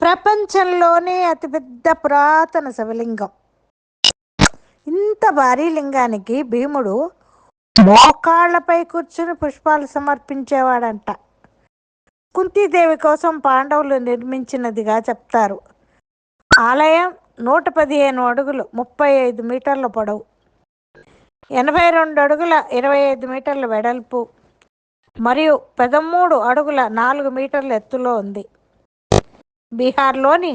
ప్రపంచంలోనే అతిపెద్ద పురాతన శివలింగం. ఇంత భారీ లింగానికి భీముడు మోకాళ్లపై కూర్చుని పుష్పాలు సమర్పించేవాడంట. కుంతీదేవి కోసం పాండవులు నిర్మించినదిగా చెప్తారు. ఆలయం 115 అడుగులు 35 మీటర్ల పొడవు, 82 అడుగుల 25 మీటర్ల వెడల్పు మరియు 13 అడుగుల 4 మీటర్ల ఎత్తులో ఉంది. బీహార్లోని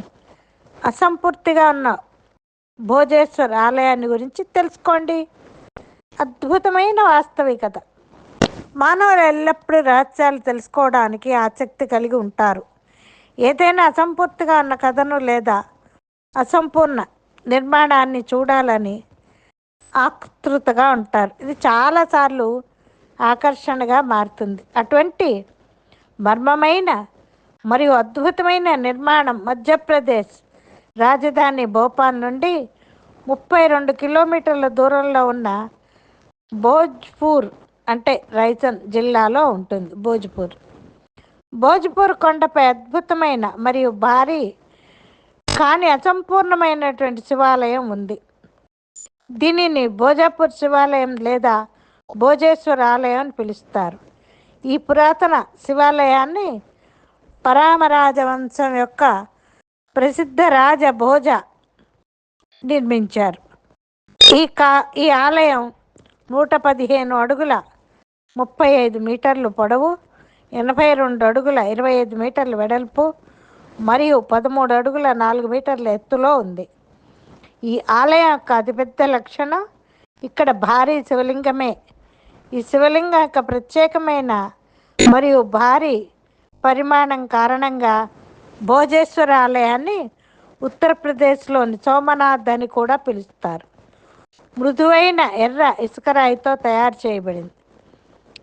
అసంపూర్తిగా ఉన్న భోజేశ్వర్ ఆలయాన్ని గురించి తెలుసుకోండి. అద్భుతమైన వాస్తవికత. మానవులు ఎల్లప్పుడూ రహస్యాలు తెలుసుకోవడానికి ఆసక్తి కలిగి ఉంటారు. ఏదైనా అసంపూర్తిగా ఉన్న కథను లేదా అసంపూర్ణ నిర్మాణాన్ని చూడాలని ఆతృతగా ఉంటారు. ఇది చాలాసార్లు ఆకర్షణగా మారుతుంది. అటువంటి మర్మమైన మరియు అద్భుతమైన నిర్మాణం మధ్యప్రదేశ్ రాజధాని భోపాల్ నుండి 32 కిలోమీటర్ల దూరంలో ఉన్న భోజ్పూర్ అంటే రైసన్ జిల్లాలో ఉంటుంది. భోజ్పూర్ కొండపై అద్భుతమైన మరియు భారీ కానీ అసంపూర్ణమైనటువంటి శివాలయం ఉంది. దీనిని భోజపూర్ శివాలయం లేదా భోజేశ్వర ఆలయం అని పిలుస్తారు. ఈ పురాతన శివాలయాన్ని పరామరాజవంశం యొక్క ప్రసిద్ధ రాజ భోజ నిర్మించారు. ఈ ఆలయం 115 అడుగుల 35 మీటర్లు పొడవు, 82 అడుగుల 25 మీటర్ల వెడల్పు మరియు 13 అడుగుల 4 మీటర్ల ఎత్తులో ఉంది. ఈ ఆలయం యొక్క అతిపెద్ద లక్షణం ఇక్కడ భారీ శివలింగమే. ఈ శివలింగం యొక్క ప్రత్యేకమైన మరియు భారీ పరిమాణం కారణంగా భోజేశ్వర ఆలయాన్ని ఉత్తరప్రదేశ్లోని సోమనాథ్ అని కూడా పిలుస్తారు. మృదువైన ఎర్ర ఇసుక రాయితో తయారు చేయబడింది.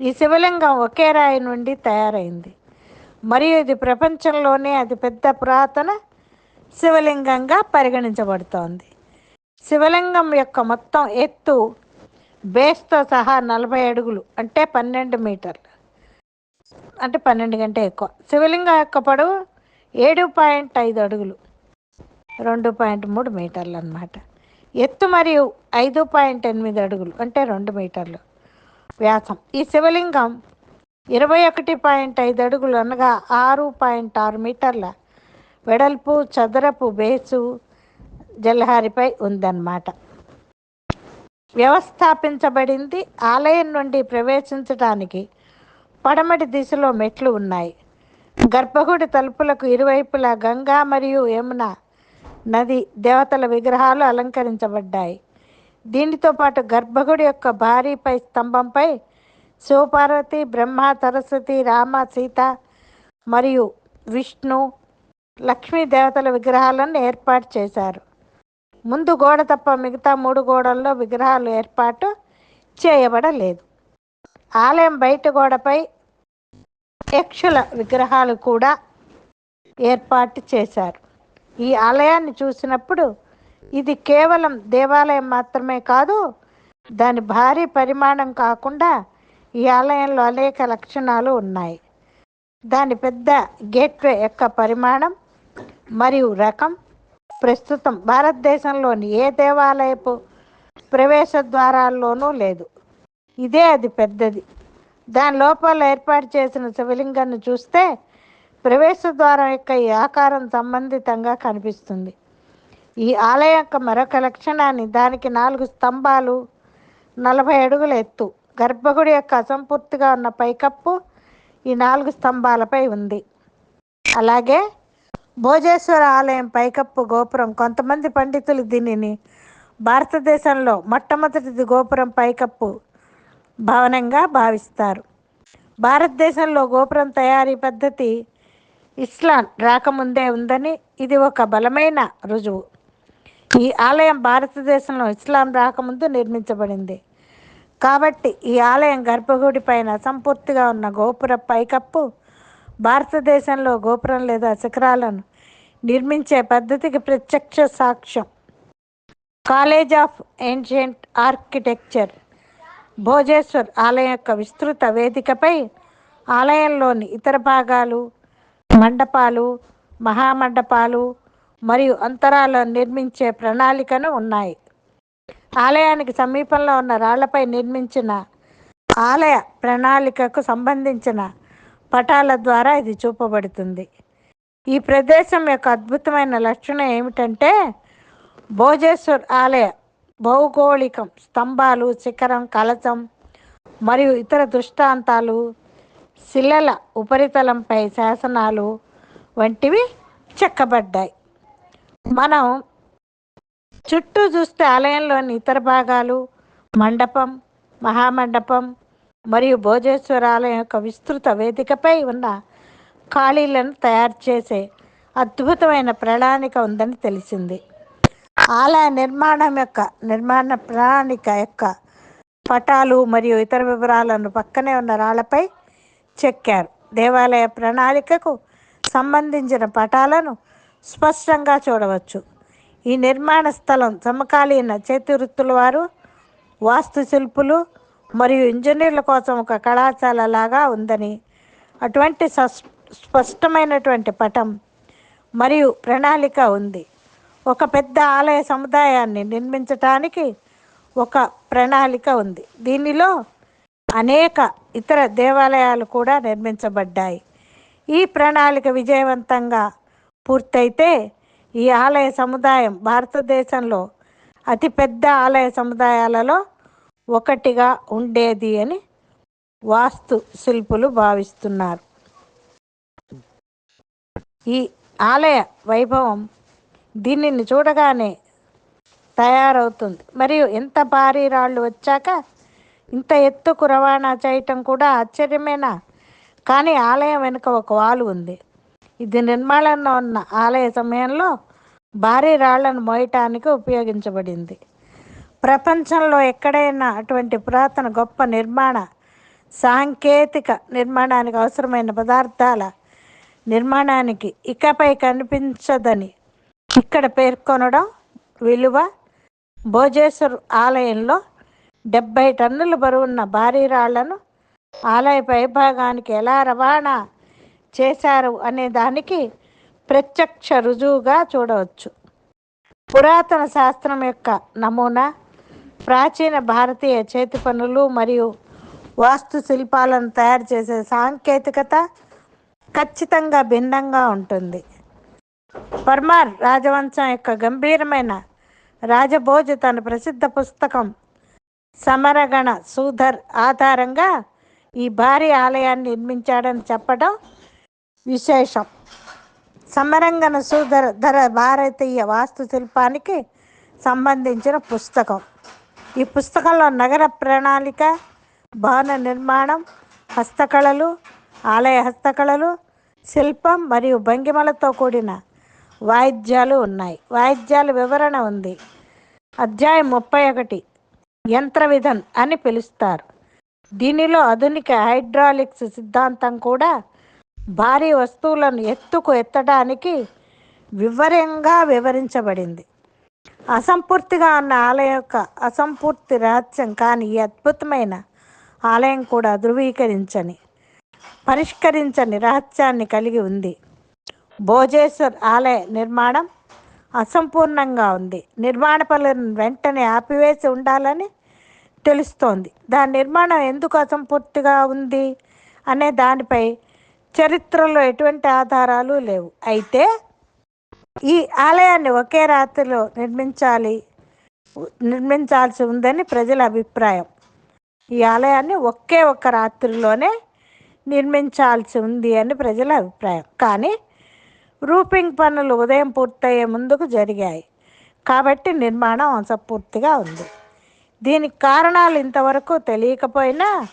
ఈ శివలింగం ఒకే రాయి నుండి తయారైంది మరియు ఇది ప్రపంచంలోనే అతిపెద్ద పురాతన శివలింగంగా పరిగణించబడుతోంది. శివలింగం యొక్క మొత్తం ఎత్తు బేస్తో సహా 40 అడుగులు అంటే 12 మీటర్లు, అంటే 12 కంటే ఎక్కువ. శివలింగం యొక్క పొడవు 7.5 అడుగులు 2.3 మీటర్లు అన్నమాట. ఎత్తు మరియు 5.8 అడుగులు అంటే 2 మీటర్లు వ్యాసం. ఈ శివలింగం 21.5 అడుగులు అనగా 6.6 మీటర్ల వెడల్పు చదరపు బేసు జలహారిపై ఉందన్నమాట. వ్యవస్థాపించబడింది. ఆలయం నుండి ప్రవేశించడానికి పడమటి దిశలో మెట్లు ఉన్నాయి. గర్భగుడి తలుపులకు ఇరువైపులా గంగా మరియు యమున నది దేవతల విగ్రహాలు అలంకరించబడ్డాయి. దీనితో పాటు గర్భగుడి యొక్క భారీపై స్తంభంపై శివపార్వతి, బ్రహ్మ, సరస్వతి, రామ, సీత మరియు విష్ణు, లక్ష్మీ దేవతల విగ్రహాలను ఏర్పాటు చేశారు. ముందు గోడ తప్ప మిగతా 3 గోడల్లో విగ్రహాలు ఏర్పాటు చేయబడలేదు. ఆలయం బయట గోడపై యక్షుల విగ్రహాలు కూడా ఏర్పాటు చేశారు. ఈ ఆలయాన్ని చూసినప్పుడు ఇది కేవలం దేవాలయం మాత్రమే కాదు, దాని భారీ పరిమాణం కాకుండా ఈ ఆలయంలో అనేక లక్షణాలు ఉన్నాయి. దాని పెద్ద గేట్వే యొక్క పరిమాణం మరియు రకం ప్రస్తుతం భారతదేశంలోని ఏ దేవాలయపు ప్రవేశ ద్వారాల్లోనూ లేదు. ఇదే అది పెద్దది. దాని లోపల ఏర్పాటు చేసిన శివలింగాన్ని చూస్తే ప్రవేశ ద్వారం యొక్క ఈ ఆకారం సంబంధితంగా కనిపిస్తుంది. ఈ ఆలయం యొక్క మరొక లక్షణాన్ని దానికి 4 స్తంభాలు, 40 అడుగుల ఎత్తు. గర్భగుడి యొక్క అసంపూర్తిగా ఉన్న పైకప్పు ఈ 4 స్తంభాలపై ఉంది. అలాగే భోజేశ్వర ఆలయం పైకప్పు గోపురం, కొంతమంది పండితులు దీనిని భారతదేశంలో మొట్టమొదటి గోపురం పైకప్పు భవనంగా భావిస్తారు. భారతదేశంలో గోపురం తయారీ పద్ధతి ఇస్లాం రాకముందే ఉందని ఇది ఒక బలమైన రుజువు. ఈ ఆలయం భారతదేశంలో ఇస్లాం రాకముందు నిర్మించబడింది కాబట్టి ఈ ఆలయం గర్భగుడి పైన అసంపూర్తిగా ఉన్న గోపుర పైకప్పు భారతదేశంలో గోపురం లేదా శిఖరాలను నిర్మించే పద్ధతికి ప్రత్యక్ష సాక్ష్యం. కాలేజ్ ఆఫ్ ఏన్షియంట్ ఆర్కిటెక్చర్ భోజేశ్వర్ ఆలయం యొక్క విస్తృత వేదికపై ఆలయంలోని ఇతర భాగాలు, మండపాలు మహామండపాలు మరియు అంతరాలను నిర్మించే ప్రణాళికను ఉన్నాయి. ఆలయానికి సమీపంలో ఉన్న రాళ్లపై నిర్మించిన ఆలయ ప్రణాళికకు సంబంధించిన పటాల ద్వారా ఇది చూపబడుతుంది. ఈ ప్రదేశం యొక్క అద్భుతమైన లక్షణం ఏమిటంటే భోజేశ్వర్ ఆలయ భౌగోళికం, స్తంభాలు, శిఖరం, కలశం మరియు ఇతర దృష్టాంతాలు, శిలల ఉపరితలంపై శాసనాలు వంటివి చెక్కబడ్డాయి. మనం చుట్టూ చూస్తే ఆలయంలోని ఇతర భాగాలు, మండపం, మహామండపం మరియు భోజేశ్వర ఆలయం యొక్క విస్తృత వేదికపై ఉన్న ఖాళీలను తయారు చేసే అద్భుతమైన ప్రణాళిక ఉందని తెలిసింది. ఆలయ నిర్మాణ ప్రణాళిక యొక్క పటాలు మరియు ఇతర వివరాలను పక్కనే ఉన్న రాళ్లపై చెక్కారు. దేవాలయ ప్రణాళికకు సంబంధించిన పటాలను స్పష్టంగా చూడవచ్చు. ఈ నిర్మాణ స్థలం సమకాలీన చేతివృత్తుల వారు, వాస్తుశిల్పులు మరియు ఇంజనీర్ల కోసం ఒక కళాశాల లాగా ఉందని, అటువంటి స్పష్టమైనటువంటి పటం మరియు ప్రణాళిక ఉంది. ఒక పెద్ద ఆలయ సముదాయాన్ని నిర్మించటానికి ఒక ప్రణాళిక ఉంది. దీనిలో అనేక ఇతర దేవాలయాలు కూడా నిర్మించబడ్డాయి. ఈ ప్రణాళిక విజయవంతంగా పూర్తయితే ఈ ఆలయ సముదాయం భారతదేశంలో అతిపెద్ద ఆలయ సముదాయాలలో ఒకటిగా ఉండేది అని వాస్తు శిల్పులు భావిస్తున్నారు. ఈ ఆలయ వైభవం దీనిని చూడగానే తయారవుతుంది. మరియు ఎంత భారీ రాళ్ళు వచ్చాక ఇంత ఎత్తుకు రవాణా చేయటం కూడా ఆశ్చర్యమేనా? కానీ ఆలయం వెనుక ఒక వాలు ఉంది. ఇది నిర్మాణంలో ఉన్న ఆలయ సమయంలో భారీ రాళ్లను మోయటానికి ఉపయోగించబడింది. ప్రపంచంలో ఎక్కడైనా అటువంటి పురాతన గొప్ప సాంకేతిక నిర్మాణానికి అవసరమైన పదార్థాల నిర్మాణానికి ఇకపై కనిపించదని ఇక్కడ పేర్కొనడం విలువ. భోజేశ్వర్ ఆలయంలో 70 టన్నుల బరువున్న భారీ రాళ్లను ఆలయ పైభాగానికి ఎలా రవాణా చేశారు అనే దానికి ప్రత్యక్ష రుజువుగా చూడవచ్చు. పురాతన శాస్త్రం యొక్క నమూనా, ప్రాచీన భారతీయ చేతి పనులు మరియు వాస్తు శిల్పాలను తయారు చేసే సాంకేతికత ఖచ్చితంగా భిన్నంగా ఉంటుంది. పర్మార్ రాజవంశం యొక్క గంభీరమైన రాజభోజు తన ప్రసిద్ధ పుస్తకం సమరగణ సూధర్ ఆధారంగా ఈ భారీ ఆలయాన్ని నిర్మించాడని చెప్పడం విశేషం. సమరంగణ సూధర భారతీయ వాస్తుశిల్పానికి సంబంధించిన పుస్తకం. ఈ పుస్తకంలో నగర ప్రణాళిక, భవన నిర్మాణం, హస్తకళలు, ఆలయ హస్తకళలు, శిల్పం మరియు భంగిమలతో కూడిన వాయిద్యాలు ఉన్నాయి. వాయిద్యాల వివరణ ఉంది. అధ్యాయం 31 యంత్ర విధన్ అని పిలుస్తారు. దీనిలో ఆధునిక హైడ్రాలిక్స్ సిద్ధాంతం కూడా భారీ వస్తువులను ఎత్తడానికి వివరంగా వివరించబడింది. అసంపూర్తిగా ఉన్న ఆలయం యొక్క అసంపూర్తి రహస్యం కానీ ఈ అద్భుతమైన ఆలయం కూడా పరిష్కరించని రహస్యాన్ని కలిగి ఉంది. భోజేశ్వర్ ఆలయ నిర్మాణం అసంపూర్ణంగా ఉంది. నిర్మాణ పనులను వెంటనే ఆపివేసి ఉండాలని తెలుస్తోంది. దాని నిర్మాణం ఎందుకు అసంపూర్తిగా ఉంది అనే దానిపై చరిత్రలో ఎటువంటి ఆధారాలు లేవు. అయితే ఈ ఆలయాన్ని ఒకే రాత్రిలో నిర్మించాల్సి ఉందని ప్రజల అభిప్రాయం. ఈ ఆలయాన్ని ఒక్క రాత్రిలోనే నిర్మించాల్సి ఉంది అని ప్రజల అభిప్రాయం. కానీ రూపింగ్ పనులు ఉదయం పూర్తయ్యే ముందుకు జరిగాయి కాబట్టి నిర్మాణం అసంపూర్తిగా ఉంది. దీనికి కారణాలు ఇంతవరకు తెలియకపోయినా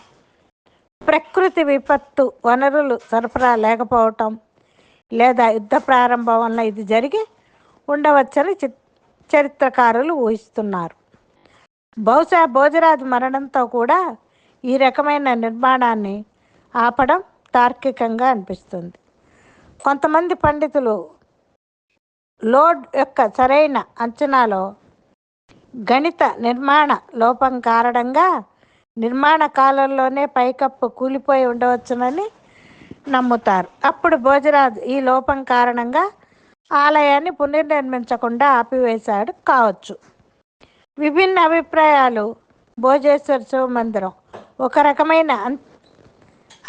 ప్రకృతి విపత్తు, వనరులు సరఫరా లేకపోవటం లేదా యుద్ధ ప్రారంభం వల్ల ఇది జరిగి ఉండవచ్చని చరిత్రకారులు ఊహిస్తున్నారు. బహుశా భోజరాజు మరణంతో కూడా ఈ రకమైన నిర్మాణాన్ని ఆపడం తార్కికంగా అనిపిస్తుంది. కొంతమంది పండితులు లోడ్ యొక్క సరైన అంచనాలో గణిత నిర్మాణ లోపం కారణంగా నిర్మాణ కాలంలోనే పైకప్పు కూలిపోయి ఉండవచ్చునని నమ్ముతారు. అప్పుడు భోజరాజు ఈ లోపం కారణంగా ఆలయాన్ని పునర్నిర్మించకుండా ఆపివేశాడు కావచ్చు. విభిన్న అభిప్రాయాలు. భోజేశ్వర శివ మందిరం ఒక రకమైన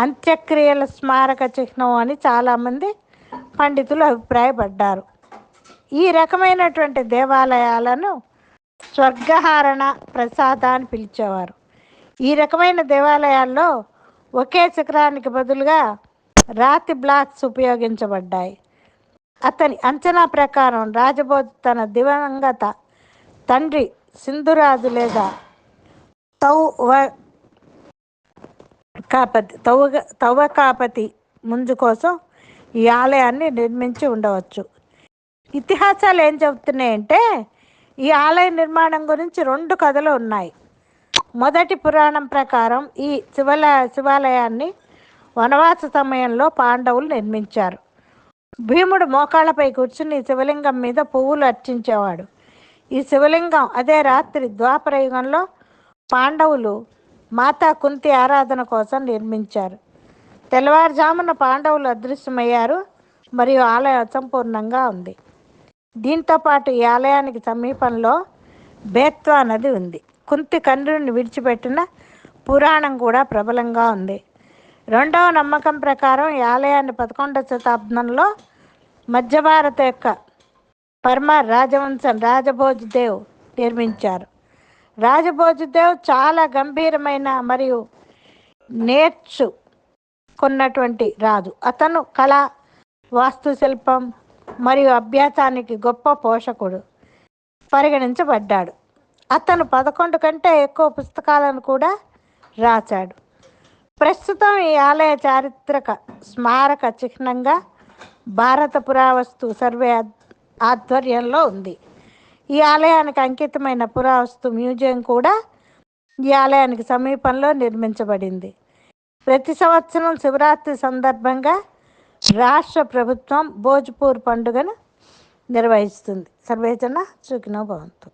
అంత్యక్రియల స్మారక చిహ్నం అని చాలామంది పండితులు అభిప్రాయపడ్డారు. ఈ రకమైనటువంటి దేవాలయాలను స్వర్గహారణ ప్రసాద అని పిలిచేవారు. ఈ రకమైన దేవాలయాల్లో ఒకే శిఖరానికి బదులుగా రాతి బ్లాక్స్ ఉపయోగించబడ్డాయి. అతని అంచనా ప్రకారం రాజభోజు తన దివంగత తండ్రి సింధురాజు లేదా తౌవకాపతి ముంజు కోసం ఈ ఆలయాన్ని నిర్మించి ఉండవచ్చు. ఇతిహాసాలు ఏం చెబుతున్నాయంటే ఈ ఆలయ నిర్మాణం గురించి 2 కథలు ఉన్నాయి. మొదటి పురాణం ప్రకారం ఈ శివాలయాన్ని వనవాస సమయంలో పాండవులు నిర్మించారు. భీముడు మోకాళ్ళపై కూర్చుని శివలింగం మీద పువ్వులు అర్చించేవాడు. ఈ శివలింగం అదే రాత్రి ద్వాపర యుగంలో పాండవులు మాతా కుంతి ఆరాధన కోసం నిర్మించారు. తెల్లవారుజామున పాండవులు అదృశ్యమయ్యారు మరియు ఆలయం అసంపూర్ణంగా ఉంది. దీంతోపాటు ఈ ఆలయానికి సమీపంలో బేత్వా నది ఉంది. కుంతి కన్నుని విడిచిపెట్టిన పురాణం కూడా ప్రబలంగా ఉంది. రెండవ నమ్మకం ప్రకారం ఈ ఆలయాన్ని 11వ శతాబ్దంలో మధ్య భారత యొక్క పరమ రాజవంశం రాజభోజదేవ్ నిర్మించారు. రాజభోజదేవ్ చాలా గంభీరమైన మరియు నేర్చుకున్నటువంటి రాజు. అతను కళ, వాస్తుశిల్పం మరియు అభ్యాసానికి గొప్ప పోషకుడు పరిగణించబడ్డాడు. అతను 11 కంటే ఎక్కువ పుస్తకాలను కూడా రాశాడు. ప్రస్తుతం ఈ ఆలయ చారిత్రక స్మారక చిహ్నంగా భారత పురావస్తు సర్వే ఆధ్వర్యంలో ఉంది. ఈ ఆలయానికి అంకితమైన పురావస్తు మ్యూజియం కూడా ఈ ఆలయానికి సమీపంలో నిర్మించబడింది. ప్రతి సంవత్సరం శివరాత్రి సందర్భంగా రాష్ట్ర ప్రభుత్వం భోజ్పూర్ పండుగను నిర్వహిస్తుంది. సర్వేజన సుఖినో భవంతు.